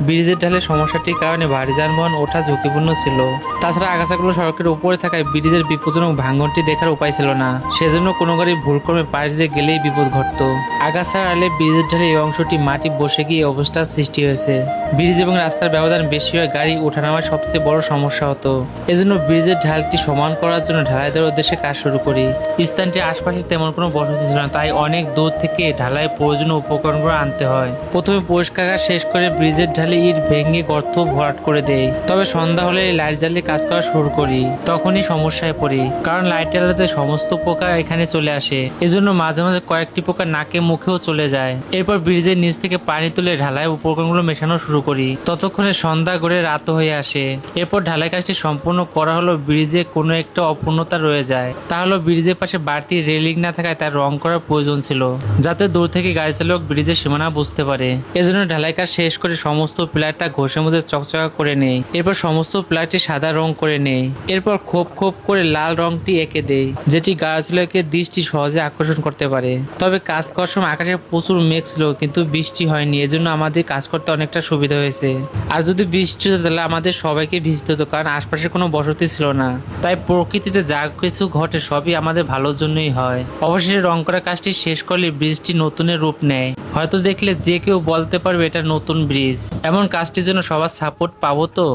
ব্রিজের ঢালের সমস্যাটির কারণে ভারী যানবাহন ওঠা ঝুঁকিপূর্ণ ছিল। তাছাড়া আগাছাগুলো সড়কের উপরে থাকায় ব্রিজের বিপজ্জনক ভাঙনটি দেখার উপায় ছিল না। সেজন্য কোনো গাড়ি ভুলক্রমে পাশ দিয়ে গেলেই বিপদ ঘটত। আগাছার আলে ব্রিজের ঢালে এই অংশটি মাটি বসে গিয়ে এই অবস্থার সৃষ্টি হয়েছে। ব্রিজ এবং রাস্তার ব্যবধান বেশি হয়ে গাড়ি ওঠানামার সবচেয়ে বড় সমস্যা হতো। এজন্য ব্রিজের ঢালটি সমান করার জন্য ঢালাই দেওয়ার উদ্দেশ্যে কাজ শুরু করি। স্থানটির আশপাশে তেমন কোনো বসতি ছিল না, তাই অনেক দূর থেকে ঢালাই প্রয়োজনীয় উপকরণগুলো আনতে হয়। প্রথমে পরিষ্কার কাজ শেষ করে ব্রিজের ঢালে ইট ভেঙে গর্ত ভরাট করে দেই। তবে সন্ধ্যা হলে লাইট জ্বালিয়ে কাজ করা শুরু করি। তখনই সমস্যায় পড়ি, কারণ লাইটের আলোতে সমস্ত পোকা এখানে চলে আসে। এজন্য মাঝে মাঝে কয়েকটি পোকা নাকে মুখেও চলে যায়। এরপর ব্রিজের নিচ থেকে পানি তুলে ঢালাই উপকরণগুলো মেশানো শুরু করি। ততক্ষণে সন্ধ্যা গড়ে রাত হয়ে আসে। এরপর ঢালাই কাজটি সম্পূর্ণ করা হলো ব্রিজে কোনো একটা অপূর্ণতা রয়ে যায়। তা হলো ব্রিজের পাশে বাড়তি রেলিং না থাকায় তার রং করার প্রয়োজন ছিল, যাতে দূর থেকে গাড়ি চালক ব্রিজের সীমানা বুঝতে পারে। এজন্য ঢালাই কাজ শেষ করে সমস্ত প্লারটা ঘষের মধ্যে চকচকা করে নেই। এরপর সমস্ত প্লারটি সাদা রং করে নেই। এরপর খোপ খোপ করে লাল রংটি এঁকে দেই, যেটি গাড়ি চালকের দৃষ্টি সহজে আকর্ষণ করতে পারে। তবে কাজ করার সময় আকাশে প্রচুর মেঘ ছিল, কিন্তু বৃষ্টি হয়নি। এজন্য আমাদের কাজ করতে অনেকটা সুবিধা হয়েছে। আর যদি বৃষ্টি হতো তাহলে আমাদের সবাইকে ভিজতে হতো, কারণ আশপাশে কোনো বসতি ছিল না। তাই প্রকৃতিতে যা কিছু ঘটে সবই আমাদের ভালোর জন্যই হয়। অবশেষে রং করা কাজটি শেষ করলে ব্রিজটি নতুনের রূপ নেয়। হয়তো দেখলে যে কেউ বলতে পারবে এটা নতুন ব্রিজ। এমন কাজটির জন্য সবার সাপোর্ট পাবো তো।